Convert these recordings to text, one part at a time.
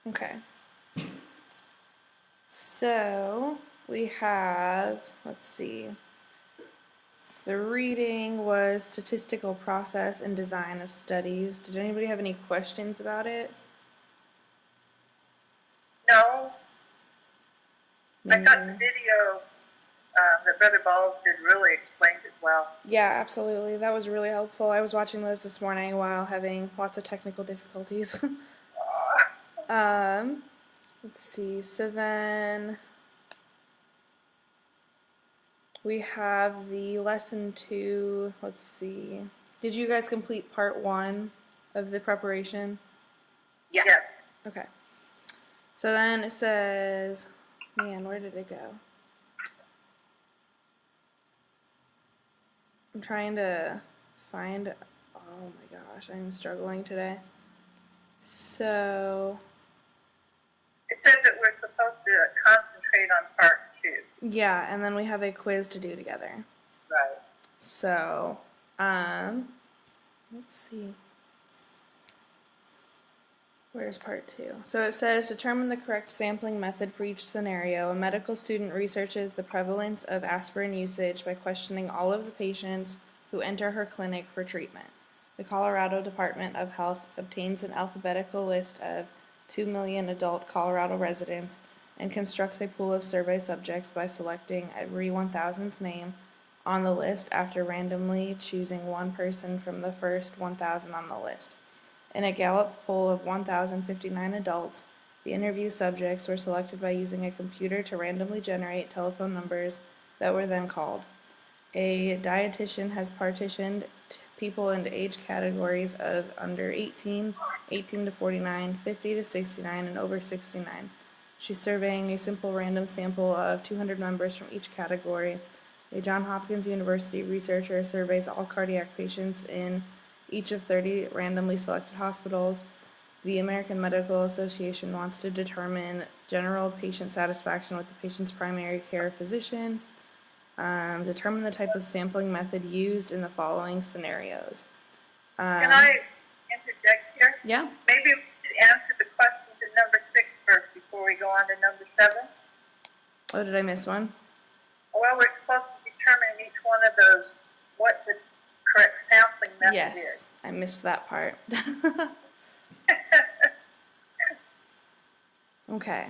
Okay. So we have, let's see, the reading was statistical process and design of studies. Did anybody have any questions about it? No, Me I thought the neither. video that Brother Balls did really explained it well. Yeah, absolutely. That was really helpful. I was watching those this morning while having lots of technical difficulties. um, let's see. So then we have the lesson two. Let's see. Did you guys complete part one of the preparation? Yes. Okay. So then it says, man, where did it go? I'm trying to find, oh my gosh, I'm struggling today. So, It says that we're supposed to concentrate on part two. yeah, and then we have a quiz to do together. Right. So, let's see. Where's part two? So it says determine the correct sampling method for each scenario. A medical student researches the prevalence of aspirin usage by questioning all of the patients who enter her clinic for treatment. The Colorado Department of Health obtains an alphabetical list of 2 million adult Colorado residents and constructs a pool of survey subjects by selecting every 1,000th name on the list after randomly choosing one person from the first 1,000 on the list. In a Gallup poll of 1,059 adults, the interview subjects were selected by using a computer to randomly generate telephone numbers that were then called. A dietitian has partitioned people into age categories of under 18, 18 to 49, 50 to 69, and over 69. She's surveying a simple random sample of 200 members from each category. A Johns Hopkins University researcher surveys all cardiac patients in each of 30 randomly selected hospitals. The American Medical Association wants to determine general patient satisfaction with the patient's primary care physician. Determine the type of sampling method used in the following scenarios. Can I interject here? Yeah? Maybe we should answer the questions in number 6 first before we go on to number 7. Oh, did I miss one? Well, we're supposed to determine in each one of those what the correct sampling method is. Yes, I missed that part. Okay.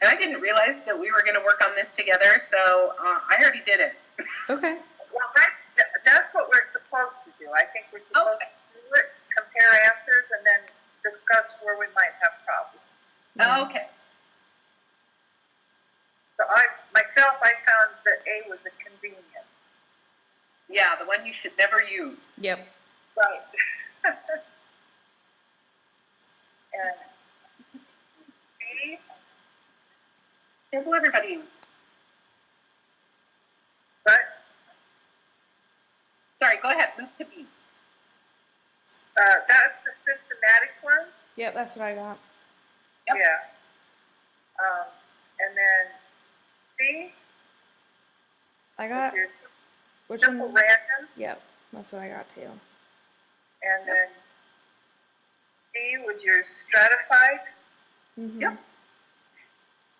And I didn't realize that we were going to work on this together, so I already did it. Okay. Well, that's what we're supposed to do. I think we're supposed to do it, compare answers, and then discuss where we might have problems. Yeah. Okay. So I found that A was a convenience. Yeah, the one you should never use. Yep. Right. And B, Table everybody. but Sorry, go ahead. Move to B. that's the systematic one. Yep, that's what I got. Yep. Yeah. And then C, I got, your which simple one? random, Yep, that's what I got too. and then D was your stratified, Mm-hmm. Yep.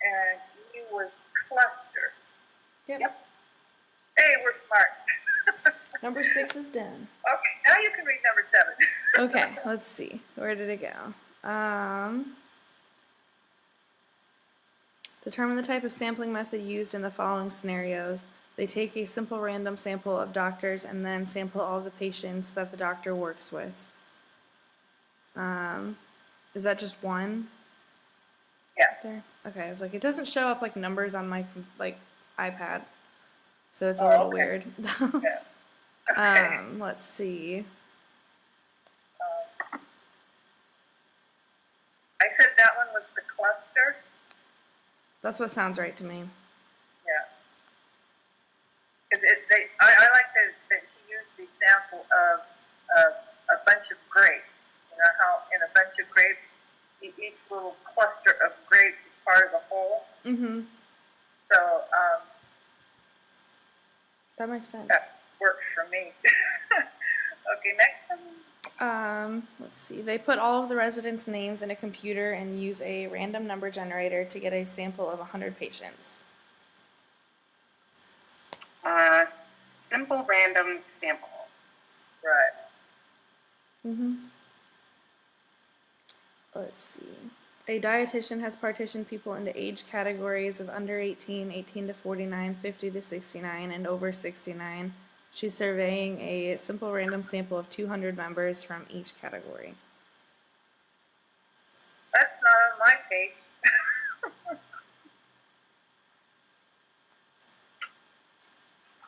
and E was cluster. Yep. Hey, we're smart. Number 6 is done. Okay, now you can read number 7. Okay, let's see. Where did it go? Determine the type of sampling method used in the following scenarios. They take a simple random sample of doctors and then sample all of the patients that the doctor works with. Is that just one? Yeah. There. Okay, I was like, it doesn't show up like numbers on my iPad, so it's a Oh, little okay. weird. Yeah. Okay. Let's see. I said that one was the cluster. That's what sounds right to me. Yeah. Because I like that he used the example of a bunch of grapes. You know how in a bunch of grapes, each little cluster of grapes is part of the whole. Mm-hmm. So That makes sense. that works for me. Okay, next one. Let's see. They put all of the residents' names in a computer and use a random number generator to get a sample of 100 patients. Simple random sample. Right. Mm-hmm. Let's see. A dietitian has partitioned people into age categories of under 18, 18 to 49, 50 to 69, and over 69. She's surveying a simple random sample of 200 members from each category. That's not on my page.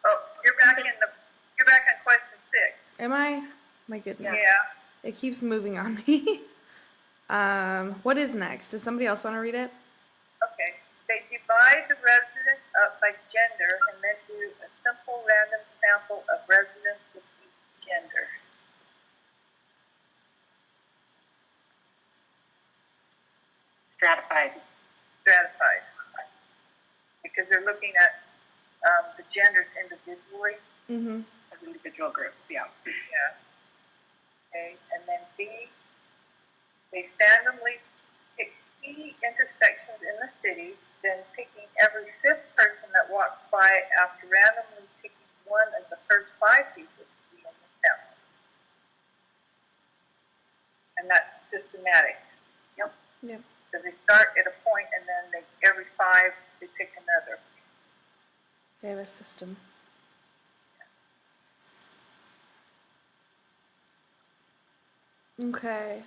Oh, you're back on question 6. Am I? My goodness. Yeah. It keeps moving on me. What is next? Does somebody else want to read it? Okay. They divide the residents up by gender and then do a simple random sample of residents with each gender. Stratified. Because they're looking at the genders individually. Mm-hmm. As individual groups, yeah. Yeah. Okay. And then B, they randomly pick key intersections in the city, then picking every 5th person that walks by after randomly picking one of the first 5 people to be in the sample. And that's systematic. Yep. Yep. So they start at a point and then every 5 they pick another. They have a system. Okay.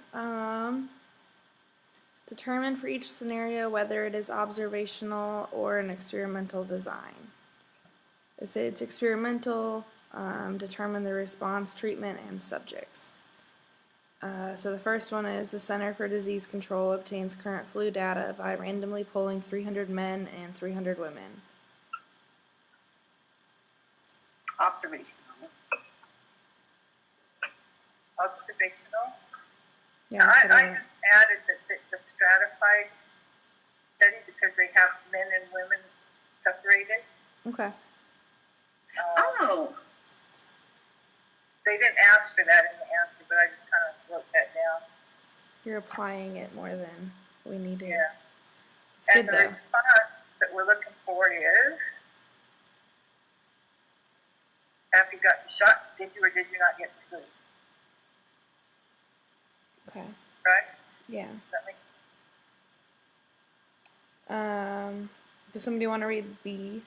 Determine for each scenario whether it is observational or an experimental design. If it's experimental, determine the response, treatment, and subjects. So the first one is the Center for Disease Control obtains current flu data by randomly polling 300 men and 300 women. Observational. Yeah, I that's what just added the stratified study because they have men and women separated. okay. Oh, They didn't ask for that in the answer, but I just kind of wrote that down. You're applying it more than we need to. Yeah. It's And good the though. response that we're looking for is, after you got the shot, did you or did you not get the flu? Okay. Right? Yeah. Does that make Does somebody want to read B?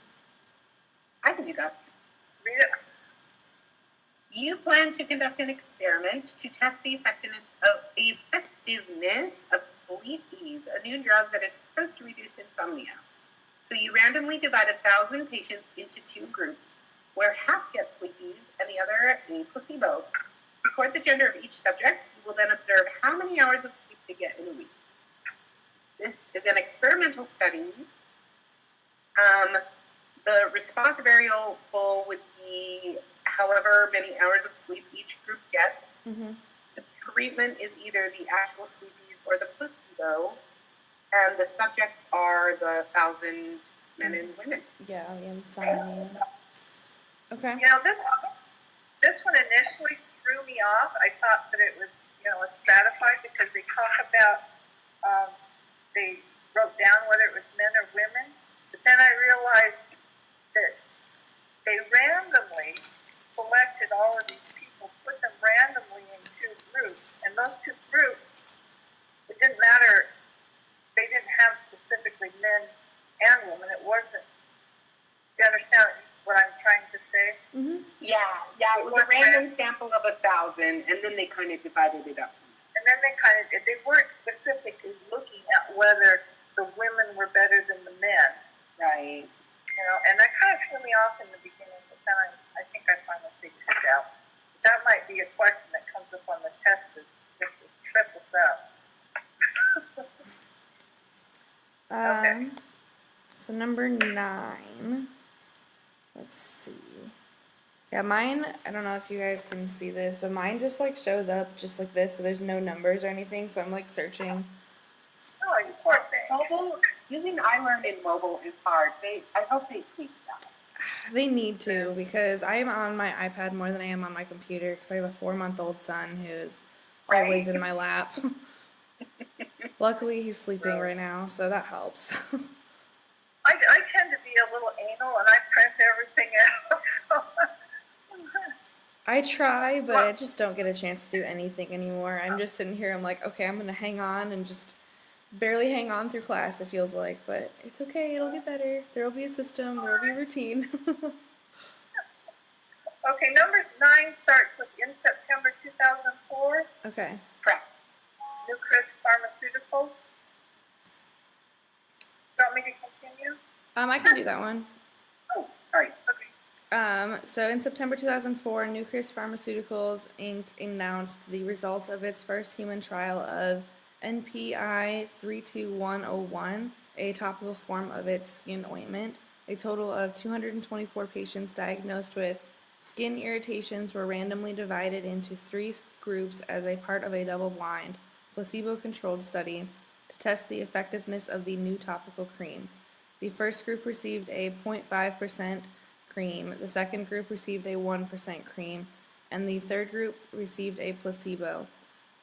I can do that. read it? You plan to conduct an experiment to test the effectiveness of Sleep Ease, a new drug that is supposed to reduce insomnia. So you randomly divide 1,000 patients into 2 groups, where half get Sleep Ease and the other a placebo. Record the gender of each subject. You will then observe how many hours of sleep they get in a week. This is an experimental study. The response variable would be however many hours of sleep each group gets. Mm-hmm. The treatment is either the actual sleepies or the placebo, and the subjects are the 1,000 men and women. Yeah, the insomnia. Okay. You know, this one initially threw me off. I thought that it was, a stratified because they talk about, they wrote down whether it was men or women, but then I realized that they randomly selected all of these people, put them randomly in 2 groups, and those 2 groups, it didn't matter, they didn't have specifically men and women, it wasn't, do you understand what I'm trying to say? Mm-hmm. Yeah, it was a random sample of 1,000, and then they kind of divided it up. And then they weren't specifically looking at whether the women were better than the men. Right. And that kind of threw me off in the beginning, but then I think I finally figured it out. That might be a question that comes up on the test just to trip us up. Okay. So number 9. Let's see. Yeah, mine, I don't know if you guys can see this, but mine just shows up just like this, so there's no numbers or anything, so I'm searching. Oh, you poor thing. Mobile, using iLearn in mobile is hard. I hope they tweak that. They need to, because I am on my iPad more than I am on my computer, because I have a 4-month-old son who's always in my lap. Luckily, he's sleeping right now, so that helps. I tend to be a little anal, and I print everything out. I try, but I just don't get a chance to do anything anymore. I'm just sitting here, I'm like, okay, I'm gonna hang on and just barely hang on through class, it feels like, but it's okay, it'll get better. There will be a system, there will be a routine. Okay, number 9 starts with in September 2004. Okay. Correct. Newcrest Pharmaceuticals. Do you want me to continue? I can do that one. Oh, sorry. Okay. So in September 2004, Newcrest Pharmaceuticals Inc. announced the results of its first human trial of NPI 32101, a topical form of its skin ointment. A total of 224 patients diagnosed with skin irritations were randomly divided into 3 groups as a part of a double-blind, placebo-controlled study to test the effectiveness of the new topical cream. The first group received a 0.5% cream, the second group received a 1% cream, and the third group received a placebo.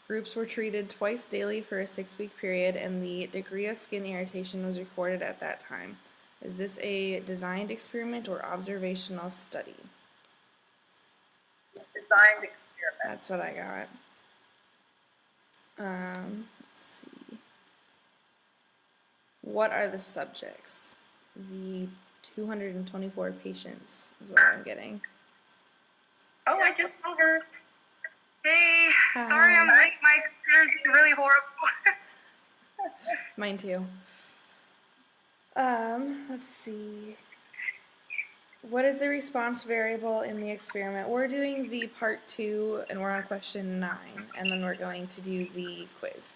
Groups were treated twice daily for a 6-week period, and the degree of skin irritation was recorded at that time. Is this a designed experiment or observational study? Designed experiment. That's what I got. Let's see. What are the subjects? The 224 patients is what I'm getting. Oh, I just saw her. Hey, sorry I'm late. My computer's been really horrible. Mine too. Let's see. What is the response variable in the experiment? We're doing the part 2, and we're on question 9, and then we're going to do the quiz.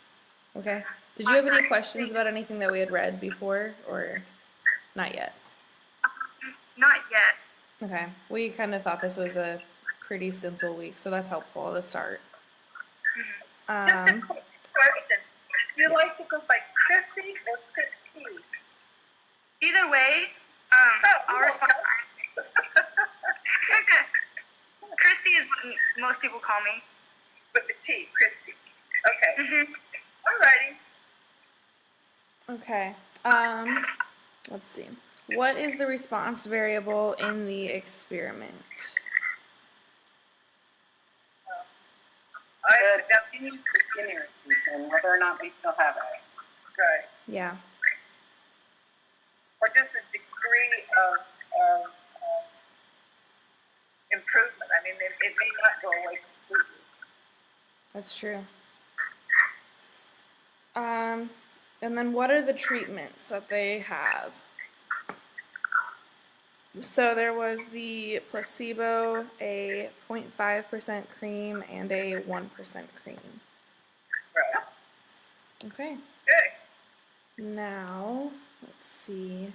Okay? Did you have any questions about anything that we had read before, or not yet? Not yet. Okay. We kind of thought this was a pretty simple week, so that's helpful to start. Just a quick question. Do you like to go by Chrissy or Christy? Either way, I'll respond. Christy is what most people call me. With the T, Christy. Okay. Mm-hmm. Alrighty. Okay. Let's see. What is the response variable in the experiment? I The that's continued skin irritation, whether or not they still have it. right. Yeah. Or just a degree of improvement. I mean, it may not go away completely. That's true. And then what are the treatments that they have? So there was the placebo, a 0.5% cream, and a 1% cream. Right. Okay. Good. Now, let's see.